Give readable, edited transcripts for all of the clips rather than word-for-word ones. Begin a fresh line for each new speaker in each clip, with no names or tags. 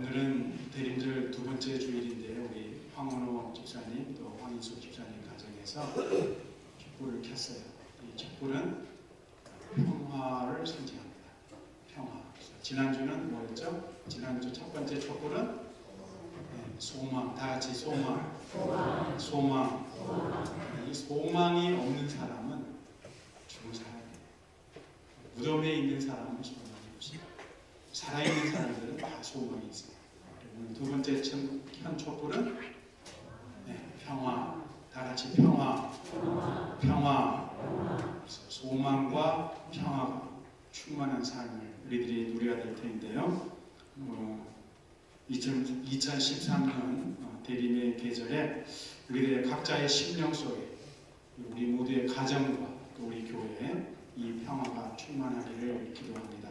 오늘은 대림절 두 번째 주일인데 우리 황원호 집사님 또 황인숙 집사님 가정에서 촛불을 켰어요. 이 촛불은 평화를 상징합니다. 평화. 지난주는 뭐였죠? 지난주 첫 번째 촛불은 소망. 다 같이 소망. 이 소망이 없는 사람은 죽은 사람이에요. 무덤에 있는 사람은 소망이 없어요. 살아있는 사람들은 다 소망이 있어요. 두 번째 현 촛불은 평화. 다 같이 평화. 소망과 평화가 충만한 삶을 우리들이 누려야 될 텐데요. 2013년 대림의 계절에 우리들의 각자의 심령 속에 우리 모두의 가정과 또 우리 교회에 이 평화가 충만하기를 기도합니다.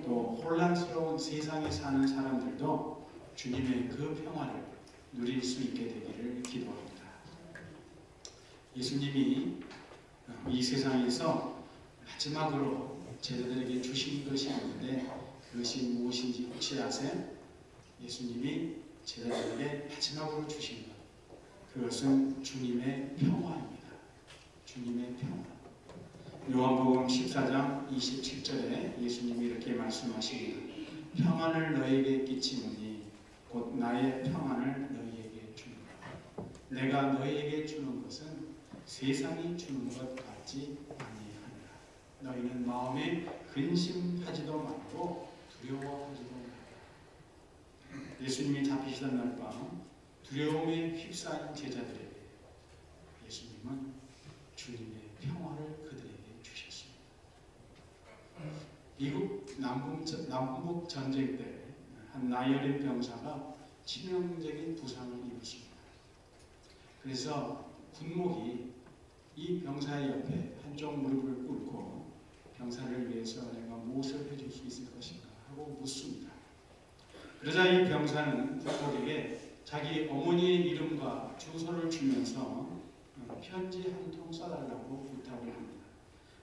또 혼란스러운 세상에 사는 사람들도 주님의 그 평화를 누릴 수 있게 되기를 기도합니다. 예수님이 이 세상에서 마지막으로 제자들에게 주신 것이 있는데 그것이 무엇인지 혹시 아세요? 예수님이 제자들에게 마지막으로 주신 것, 그것은 주님의 평화입니다. 주님의 평화. 요한복음 14장 27절에 예수님이 이렇게 말씀하십니다. 평안을 너에게 끼치노니 곧 나의 평안을 너희에게 주노라. 내가 너희에게 주는 것은 세상이 주는 것 같지 아니하니라. 너희는 마음에 근심하지도 말고 두려워하지도 말라. 예수님이 잡히시던 날 밤 두려움에 휩싸인 제자들에게 예수님은 주님의 평화를 그들에게 주셨습니다. 미국 남북 전쟁 때 한 나이 어린 병사가 치명적인 부상을 입었습니다. 그래서 군목이 이 병사의 옆에 한쪽 무릎을 꿇고 병사를 위해서 내가 무엇을 해줄 수 있을 것인가 하고 묻습니다. 그러자 이 병사는 군목에게 자기 어머니의 이름과 주소를 주면서 편지 한 통 써달라고 부탁을 합니다.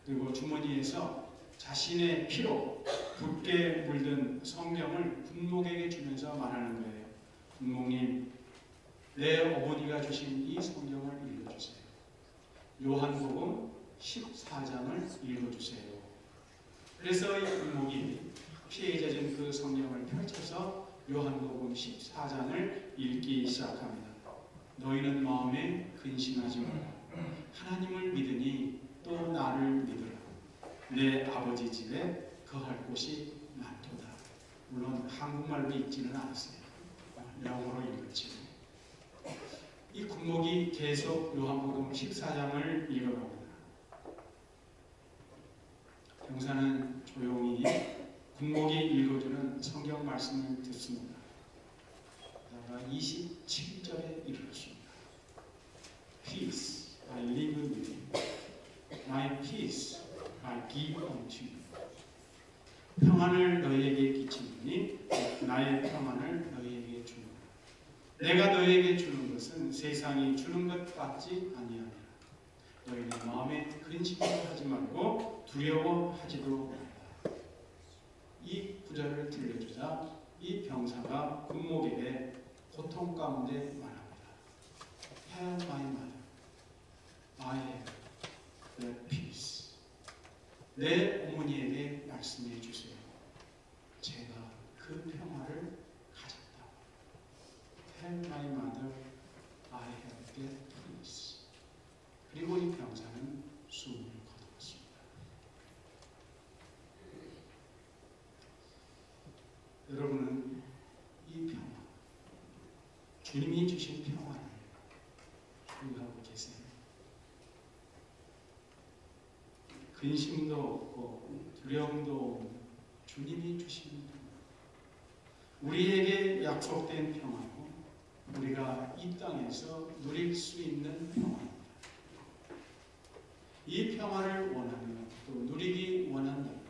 그리고 주머니에서 자신의 피로 붉게 물든 성경을 군목에게 주면서 말하는 거예요. 군목님, 내 어머니가 주신 이 성경을 읽어주세요. 요한복음 14장을 읽어주세요. 그래서 이 군목이 피에 젖은 그 성경을 펼쳐서 요한복음 14장을 읽기 시작합니다. 너희는 마음에 근심하지 마라. 하나님을 믿으니 또 나를 믿으라. 내 아버지 집에 거할 곳이 많도다. 물론 한국말로 읽지는 않았어요. 영어로 읽었지. 이 군목이 계속 요한복음 14장을 읽어갑니다. 병사는 조용히 군목이 읽어주는 성경 말씀을 듣습니다. 그러다가 27절에 이르렀습니다. Peace I leave with you. My peace I give unto you. 평안을 너희에게 끼치노니 나의 평안을 너희에게 주노라. 내가 너희에게 주는 것은 세상이 주는 것 같지 아니하니라. 너희는 마음에 근심하지 말고 두려워하지도 말라. 이 구절을 들려주자 이 병사가 군목에게 고통 가운데 말합니다. Tell my mother, I have the peace. 내 어머니에게 말씀해 주세요. 제가 그 평화를 가졌다. Tell my mother, I have the peace. 그리고 이 병사는 숨을 거두었습니다. 여러분은 이 평화, 주님이 주신 평화를 소유하고 계세요. 근심도 없고 두려움도 없는 주님이 주신 평화, 우리에게 약속된 평화고 우리가 이 땅에서 누릴 수 있는 평화입니다. 이 평화를 원하면 또 누리기 원한다면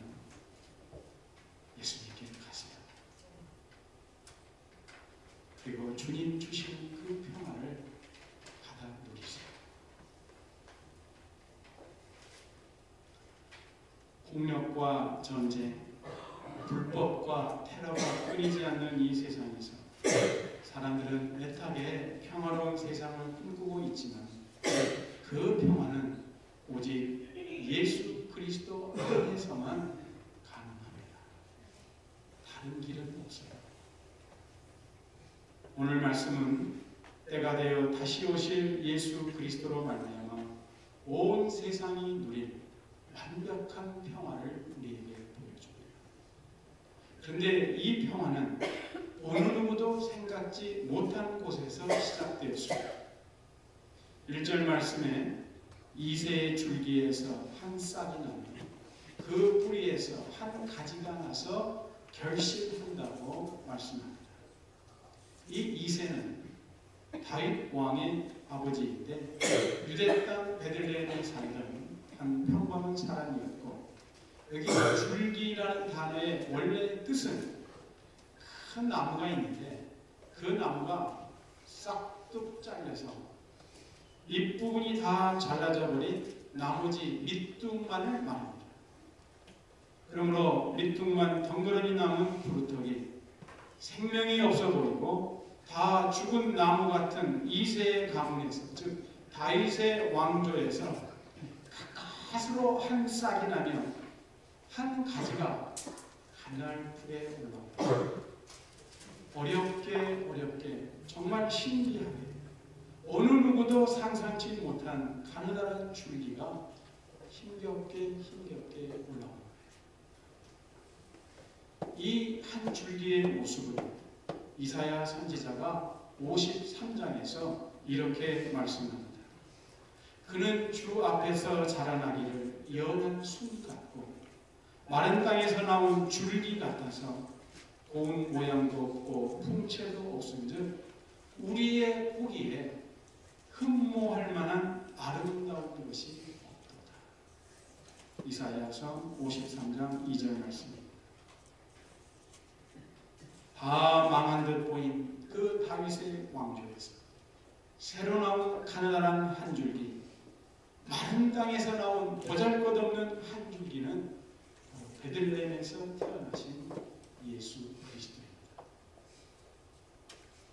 예수님께 가세요. 그리고 주님 주신 그 평화를 받아 누리세요. 폭력과 전쟁, 불법과 테러가 끊이지 않는 이 세상에서 사람들은 애타게 평화로운 세상을 꿈꾸고 있지만 그 평화는 오직 예수 그리스도 안에서만 가능합니다. 다른 길은 없어요. 오늘 말씀은 때가 되어 다시 오실 예수 그리스도로 말미암아 온 세상이 누릴 완벽한 평화를 우리에게 보여줍니다. 그런데 이 평화는 어느 누구도 생각지 못한 곳에서 시작되었습니다. 1절 말씀에 이새의 줄기에서 한 싹이 나며 그 뿌리에서 한 가지가 나서 결실한다고 말씀합니다. 이 이새는 다윗 왕의 아버지인데 유대 땅 베들레헴에 살던 한 평범한 사람이었고, 여기 줄기라는 단어의 원래 뜻은 큰 나무가 있는데 그 나무가 싹둑 잘려서 윗부분이 다 잘라져 버린 나머지 밑둥만을 말합니다. 그러므로 밑둥만 덩그러니 남은 부루터기, 생명이 없어 보이고 다 죽은 나무 같은 이새의 가문에서, 즉 다윗의 왕조에서 가까스로 한 싹이 나며 한 가지가 가늘프게 올라옵니다. 어렵게 정말 신기하게 어느 누구도 상상치 못한 가느다란 줄기가 힘겹게 올라옵니다. 이 한 줄기의 모습을 이사야 선지자가 53장에서 이렇게 말씀합니다. 그는 주 앞에서 자라나기를 연한 순 같고 마른 땅에서 나온 줄기 같아서 고운 모양도 없고 풍채도 없은즉 우리의 보기에 흠모할 만한 아름다운 것이 없도다. 이사야서 53장 2절 말씀입니다. 다 망한 듯 보인 그 다윗의 왕조에서 새로 나온 가느다란 한 줄기, 마른 땅에서 나온 보잘것없는 한 줄기는 베들레헴에서 태어나신 예수 그리스도입니다.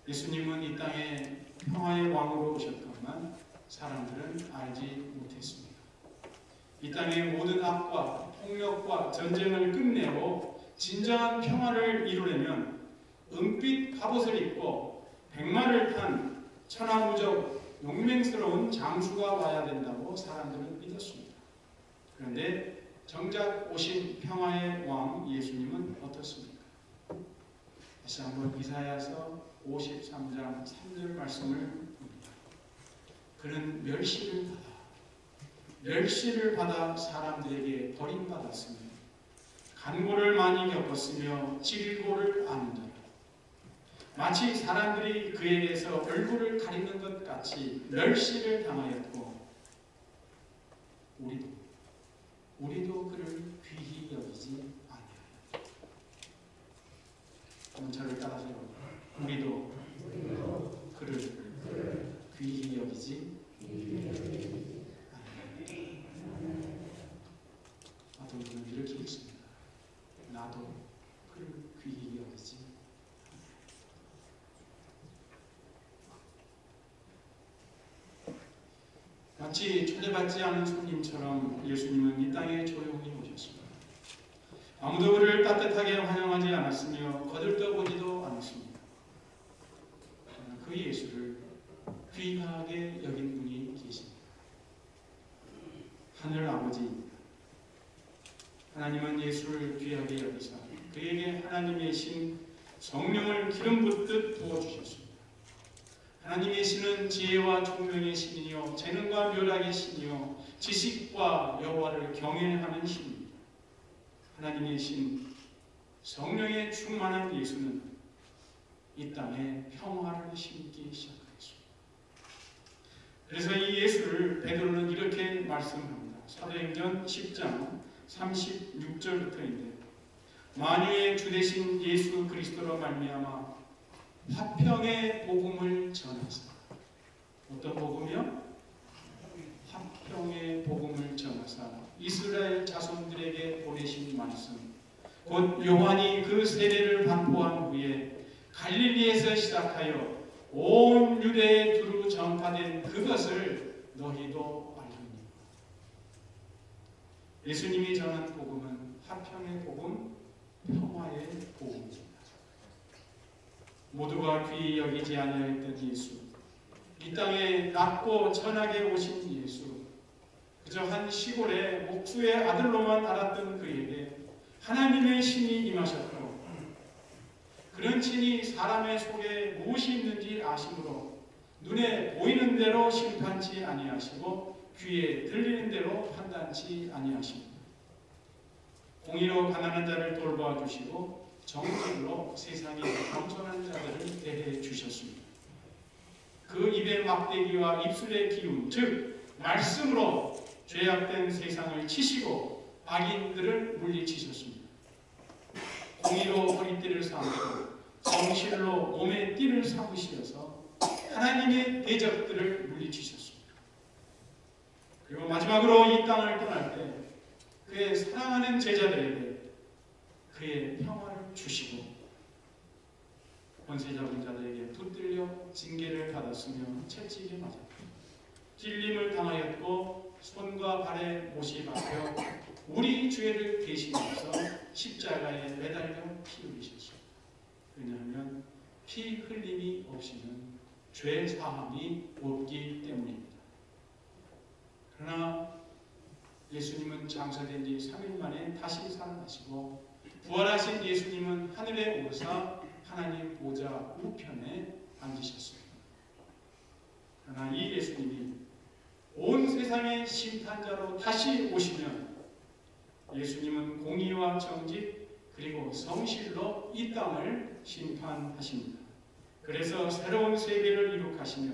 예수님은 이 땅에 평화의 왕으로 오셨건만 사람들은 알지 못했습니다. 이 땅의 모든 악과 폭력과 전쟁을 끝내고 진정한 평화를 이루려면 은빛 갑옷을 입고 백마를 탄 천하무적 용맹스러운 장수가 와야 된다고 사람들은 믿었습니다. 그런데 정작 오신 평화의 왕 예수님은 어떻습니까? 다시 한번 이사야서 53장 3절 말씀을 봅니다. 그는 멸시를 받아 사람들에게 버림받았으며 간고를 많이 겪었으며 질고를 아는 자라. 마치 사람들이 그에게서 얼굴을 가리는 것 같이 멸시를 당하였고 우리도 그를 귀히 여기지 아니하였다. 한번 저를 따라서요. 우리도 그를 귀히 여기지 아니하였다. 어떤 분은 이렇게 읽습니다. 나도 그를 귀히 여기지. 마치 초대받지 않은 손님처럼 예수님은 이 땅에 조용히 오셨습니다. 아무도 그를 따뜻하게 환영하지 않았으며 거들떠보지도 않았습니다. 그 예수를 귀하게 여긴 분이 계십니다. 하늘 아버지입니다. 하나님은 예수를 귀하게 여기사 그에게 하나님의 신 성령을 기름 붓듯 부어주셨습니다. 하나님의 신은 지혜와 총명의 신이요 재능과 묘락의 신이요 지식과 여호와를 경외하는 신입니다. 하나님의 신 성령에 충만한 예수는 이 땅에 평화를 심기 시작하였습니다. 그래서 이 예수를 베드로는 이렇게 말씀합니다. 사도행전 10장 36절부터인데 만유의 주 되신 예수 그리스도로 말미암아 화평의 복음을 전하사. 어떤 복음이요? 화평의 복음을 전하사 이스라엘 자손들에게 보내신 말씀, 곧 요한이 그 세례를 반포한 후에 갈릴리에서 시작하여 온 유대에 두루 전파된 그것을 너희도 알거니와. 예수님이 전한 복음은 화평의 복음, 평화의 복음입니다. 모두가 귀히 여기지 아니하였던 예수, 이 땅에 낮고 천하게 오신 예수, 그저 한 시골의 목수의 아들로만 알았던 그에게 하나님의 신이 임하셨고, 그런 신이 사람의 속에 무엇이 있는지 아심으로 눈에 보이는 대로 심판치 아니하시고 귀에 들리는 대로 판단치 아니하십니다. 공의로 가난한 자를 돌봐주시고 정직으로 세상에 겸손한 자들을 대해 주셨습니다. 그 입의 막대기와 입술의 기운, 즉 말씀으로 죄악된 세상을 치시고 악인들을 물리치셨습니다. 공의로 허리띠를 삼고 정실로 몸에 띠를 삼으시어서 하나님의 대적들을 물리치셨습니다. 그리고 마지막으로 이 땅을 떠날 때 그의 사랑하는 제자들에게 그의 평화를 주시고 권세 잡은 자들에게 붙들려 징계를 받았으며 채찍에 맞았고 찔림을 당하였고 손과 발에 못이 박혀 우리 죄를 대신해서 십자가에 매달려 피 흘리셨습니다. 왜냐하면 피 흘림이 없이는 죄 사함이 없기 때문입니다. 그러나 예수님은 장사된 지 3일 만에 다시 살아나시고 부활하신 예수님은 하늘에 오르사 하나님 보좌 우편에 앉으셨습니다. 그러나 이 예수님이 온 세상의 심판자로 다시 오시면 예수님은 공의와 정직 그리고 성실로 이 땅을 심판하십니다. 그래서 새로운 세계를 이룩하시며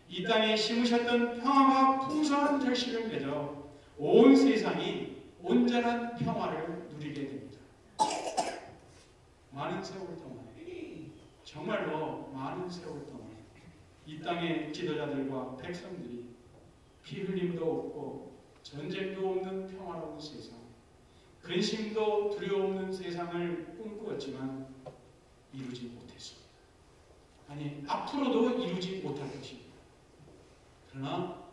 이 땅에 심으셨던 평화와 풍성한 결실을 맺어 온 세상이 온전한 평화를 누리게 됩니다. 많은 세월 동안, 정말로 많은 세월 동안 이 땅의 지도자들과 백성들이 피 흘림도 없고 전쟁도 없는 평화로운 세상, 근심도 두려움 없는 세상을 꿈꾸었지만 이루지 못했습니다. 아니, 앞으로도 이루지 못할 것입니다. 그러나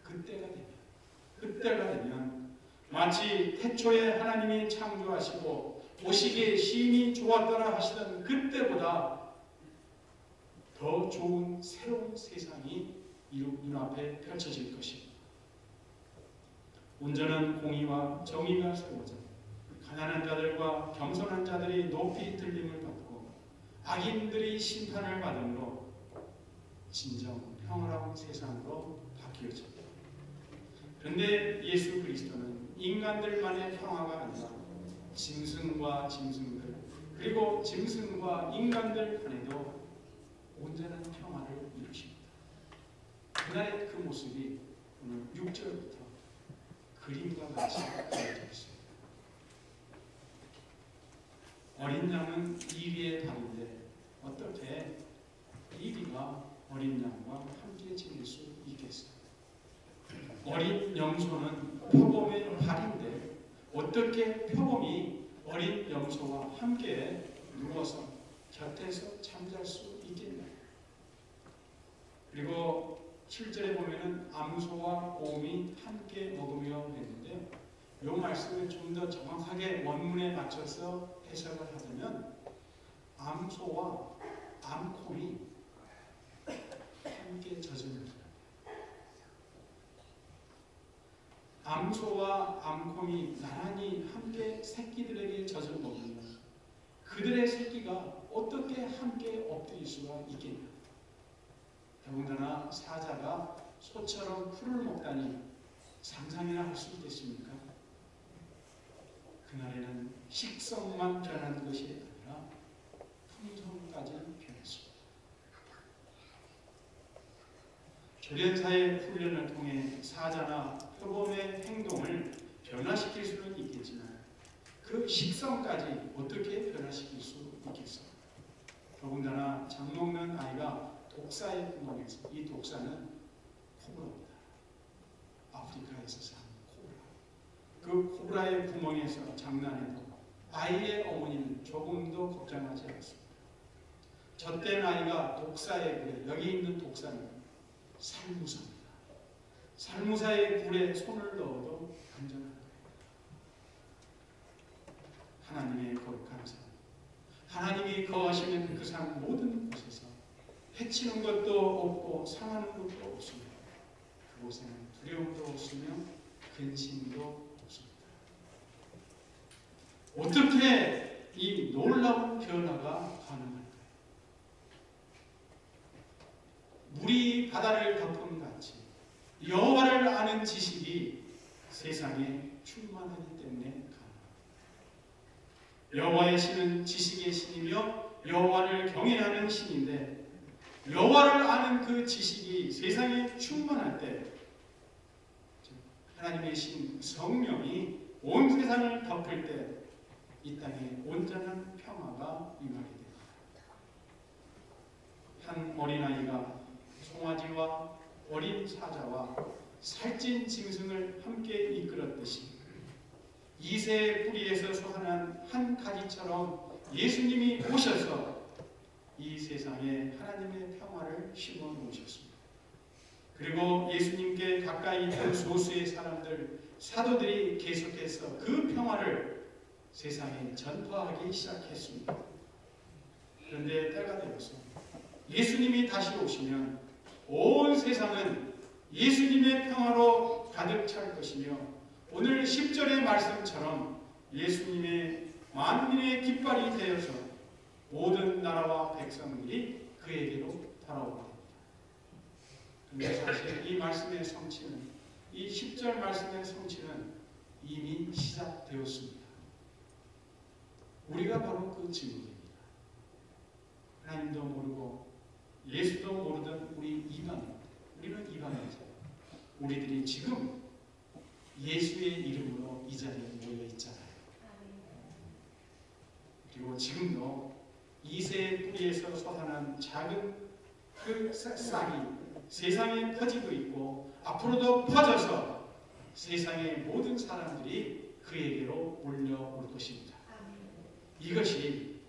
그때가 되면 마치 태초에 하나님이 창조하시고 보시기에 심히 좋았더라 하시던 그때보다 더 좋은 새로운 세상이 눈앞에 펼쳐질 것입니다. 온전한 공의와 정의가 세워져 가난한 자들과 겸손한 자들이 높이 들림을 받고 악인들이 심판을 받음으로 진정 평화로운 세상으로 바뀌어집니다. 그런데 예수 그리스도는 인간들만의 평화가 아니라 짐승과 짐승들 그리고 짐승과 인간들 간에도 온전한 평화를 이루십니다. 그날의 그 모습이 오늘 6절부터 그림과 같이 그려져 있습니다. 어린 양은 이리의 달인데 어떻게 이리가 어린 양과 함께 지낼 수 있겠어요? 어린 염소는 표범의 발인데 어떻게 표범이 어린 염소와 함께 누워서 곁에서 잠잘 수 있겠나요? 그리고 7절에 보면은 암소와 곰이 함께 먹으며 했는데요. 이 말씀을 좀 더 정확하게 원문에 맞춰서 해석을 하자면 암소와 암곰이 함께 젖습니다. 암소와 암곰이 나란히 함께 새끼들에게 젖을 먹으면 그들의 새끼가 어떻게 함께 엎드릴 수가 있겠냐? 더군다나 사자가 소처럼 풀을 먹다니 상상이나 할 수 있겠습니까? 그날에는 식성만 변한 것이 아니라 품성까지 변했습니다. 조련사의 훈련을 통해 사자나 표범의 행동을 변화시킬 수는 있겠지만 그 식성까지 어떻게 변화시킬 수 있겠어요? 더군다나 장 먹는 아이가 독사에 구멍에서, 이 독사는 코브라입니다. 아프리카에서 사는 코브라. 그 코브라의 구멍에서 장난해도 아이의 어머니는 조금도 걱정하지 않습니다. 젖된 아이가 독사의 굴에, 여기 있는 독사는 살무사입니다. 살무사의 굴에 손을 넣어도 안전한 거예요. 하나님의 거룩한 산, 하나님이 거하시는 그 산 모든 곳에서 해치는 것도 없고 상하는 것도 없으며 그곳에는 두려움도 없으며 근심도 없습니다. 어떻게 이 놀라운 변화가 가능할까요? 물이 바다를 덮은 같이 여호와를 아는 지식이 세상에 충만하기 때문에 가능합니다. 여호와의 신은 지식의 신이며 여호와를 경외하는 신인데 여호와를 아는 그 지식이 세상에 충만할 때 하나님의 신 성령이 온 세상을 덮을 때 이 땅에 온전한 평화가 임하게 됩니다. 한 어린아이가 송아지와 어린 사자와 살찐 짐승을 함께 이끌었듯이 이새의 뿌리에서 솟아난 한 가지처럼 예수님이 오셔서 이 세상에 하나님의 평화를 심어 놓으셨습니다. 그리고 예수님께 가까이 있던 소수의 사람들, 사도들이 계속해서 그 평화를 세상에 전파하기 시작했습니다. 그런데 때가 되어서 예수님이 다시 오시면 온 세상은 예수님의 평화로 가득 찰 것이며 오늘 10절의 말씀처럼 예수님의 만민의 깃발이 되어서 모든 나라와 백성들이 그에게로 돌아오게 됩니다. 그런데 사실 이 말씀의 성취는, 이 10절 말씀의 성취는 이미 시작되었습니다. 우리가 바로 그 증인입니다. 하나님도 모르고 예수도 모르던 우리 이방인, 우리는 이방인이죠. 우리들이 지금 예수의 이름으로 이 자리에 모여 있잖아요. 그리고 지금도 이새의 뿌리에서 솟아난 작은 그 싹이 세상에 퍼지고 있고 앞으로도 퍼져서 세상의 모든 사람들이 그에게로 몰려올 것입니다. 이것이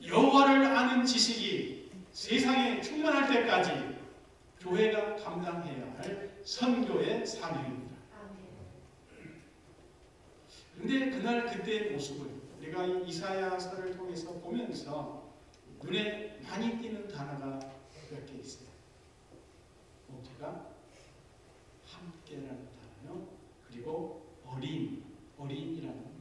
여호와를 아는 지식이 세상에 충만할 때까지 교회가 감당해야 할 선교의 사명입니다. 그런데 그날 그때의 모습을 우리가 이 이사야서를 통해서 보면서 눈에 많이 띄는 단어가 몇 개 있어요. 뭐가? 함께라는 단어요. 그리고 어린이라는 말이에요.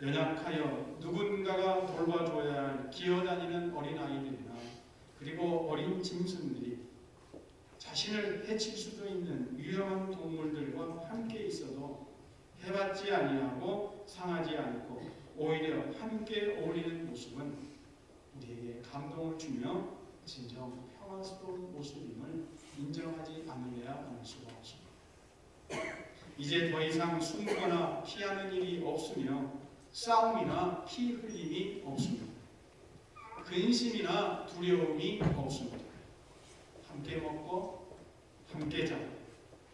연약하여 누군가가 돌봐줘야 할 기어다니는 어린아이들이나 그리고 어린 짐승들이 자신을 해칠 수도 있는 위험한 동물들과 함께 있어도 해받지 아니하고 상하지 않고 오히려 함께 어울리는 모습은 우리에게 감동을 주며 진정 평화스러운 모습임을 인정하지 않으려야 할 수가 없습니다. 이제 더 이상 숨거나 피하는 일이 없으며 싸움이나 피 흘림이 없습니다. 근심이나 두려움이 없습니다. 함께 먹고 함께 자고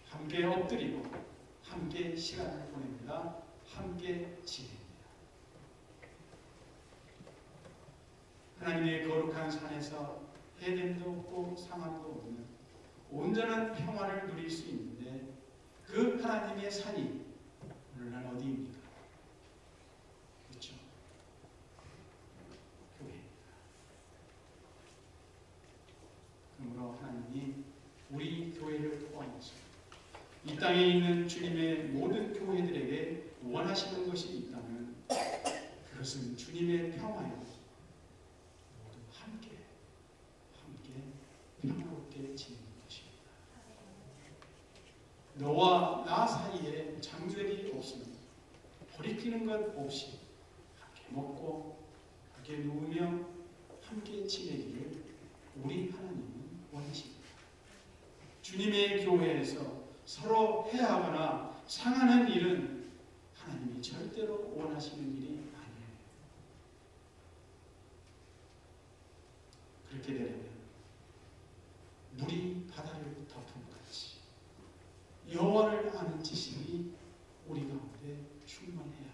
함께 엎드리고 함께 시간을 보냅니다. 함께 지냅니다. 하나님의 거룩한 산에서 해됨도 없고 상함도 없는 온전한 평화를 누릴 수 있는데 그 하나님의 산이 오늘날 어디입니까? 그렇죠? 교회입니다. 그러므로 하나님이 우리 교회를 포함해서 이 땅에 있는 주님의 모든 교회들에게 원하시는 것이 있다면 그것은 주님의 평화요. 모두 함께 평화롭게 지내는 것입니다. 너와 나 사이에 장벽이 없으면 버리키는 것 없이 함께 먹고 함께 누우며 함께 지내기를 우리 하나님은 원하십니다. 주님의 교회에서 서로 해하거나 상하는 일은 하나님이 절대로 원하시는 일이 아니에요. 그렇게 되려면 물이 바다를 덮은 같이 여호와를 아는 지식이 우리 가운데 충만해야 합니다.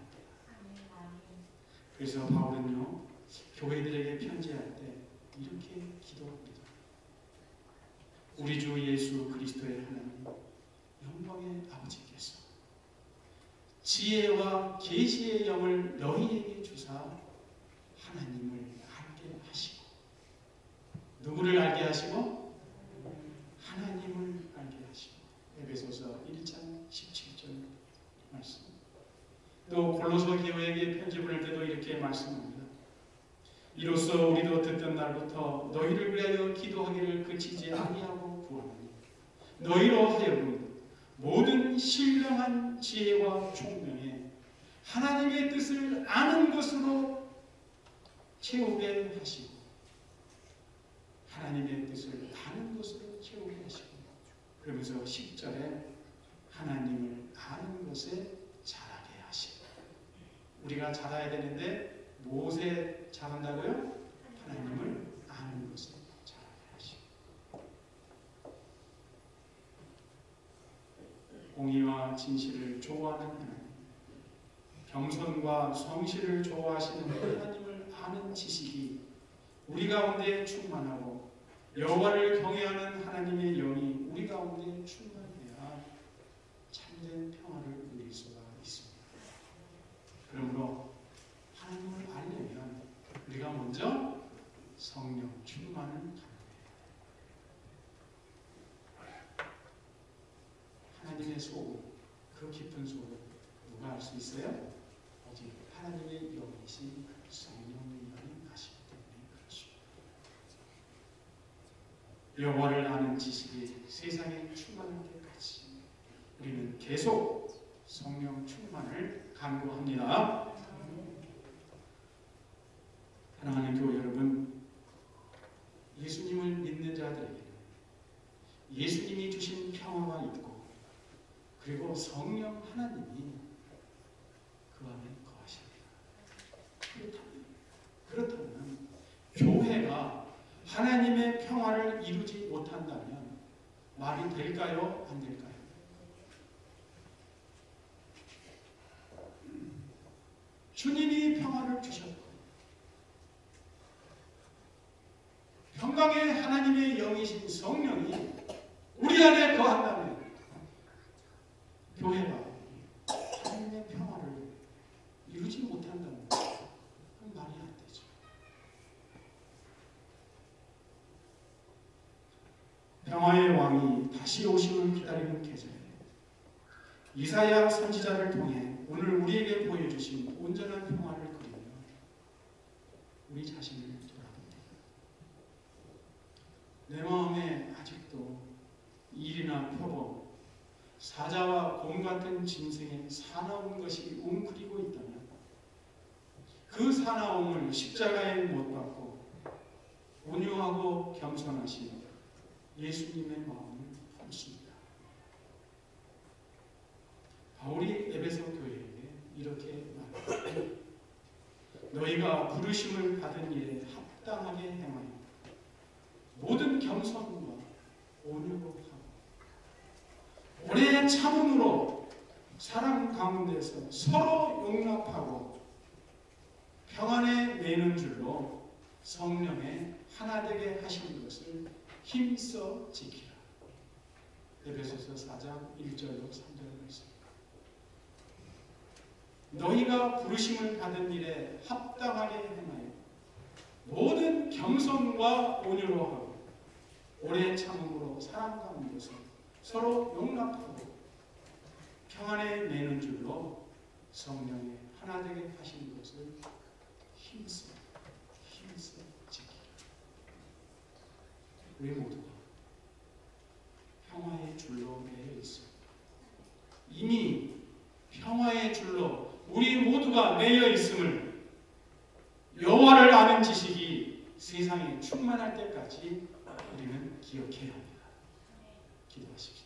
그래서 바울은요, 교회들에게 편지할 때 이렇게 기도합니다. 우리 주 예수 그리스도의 하나님, 영광의 아버지께서 지혜와 계시의 영을 너희에게 주사 하나님을 알게 하시고, 누구를 알게 하시고? 하나님을 알게 하시고. 에베소서 1장 17절 말씀. 또 골로새 교회에게 편지 보낼 때도 이렇게 말씀합니다. 이로써 우리도 듣던 날부터 너희를 위하여 기도하기를 그치지 아니하고 구하노니 너희로 하여금 모든 신령한 지혜와 총명에 하나님의 뜻을 아는 것으로 채우게 하시고, 하나님의 뜻을 아는 것으로 채우게 하시고, 그러면서 10절에 하나님을 아는 것에 자라게 하시고. 우리가 자라야 되는데 무엇에 자란다고요? 하나님을 아는 것에 자라게 하시고. 공의와 진실을 좋아하는 하나님, 겸손과 성실을 좋아하시는 하나님을 아는 지식이 우리 가운데 충만하고, 여호와를 경외하는 하나님의 영이 우리 가운데 충만해야 참된 평화를 누릴 수가 있습니다. 그러므로 하나님을 알려면 우리가 먼저 성령 충만을 갖는 거예요. 하나님의 소원, 그 깊은 소원 누가 알 수 있어요? 오직 하나님의 영이신 성령님만이 아시기 때문에 그렇습니다. 여호와를 아는 지식이 세상에 충만할 때까지 우리는 계속 성령 충만을 간구합니다. 사랑하는 교회 여러분, 예수님을 믿는 자들에게는 예수님이 주신 평화가 있고, 그리고 성령 하나님이 그 안에 거하십니다. 그렇다면 교회가 하나님의 평화를 이루지 못한다면 말이 될까요? 안 될까요? 주님이 평화를 주셨고, 평강의 하나님의 영이신 성령이 우리 안에 거한다면 교회가 하나님의 평화를 이루지 못한다면 그건 말이 안 되죠. 평화의 왕이 다시 오심을 기다리는 계절에 이사야 선지자를 통해 오늘 우리에게 보여주신 온전한 평화를 그리며 우리 자신을 돌아봅니다. 내 마음에 아직도 일이나 표범, 사자와 곰 같은 짐승의 사나운 것이 웅크리고 있다면 그 사나움을 십자가에 못 박고 온유하고 겸손하신 예수님의 마음을 품습니다. 바울이 에베소 교회에게 이렇게 말합니다. 너희가 부르심을 받은 일에 합당하게 행하여 모든 겸손과 온유로 하고 오래 참음으로 사랑 가운데서 서로 용납하고 평안에 매는 줄로 성령의 하나 되게 하신 것을 힘써 지키라. 에베소서 4장 1절로 3절로 있습니다. 너희가 부르심을 받은 일에 합당하게 행하여 모든 겸손과 온유로 하고 오래 참음으로 사랑 가운데서 서로 용납하고 평안에 매는 줄로 성령의 하나 되게 하신 것을 힘써 지키라. 우리 모두가 평화의 줄로 매여 있습니다. 이미 평화의 줄로 우리 모두가 매여 있음을 여호와를 아는 지식이 세상에 충만할 때까지 우리는 기억해야 합니다. 기도하십시오.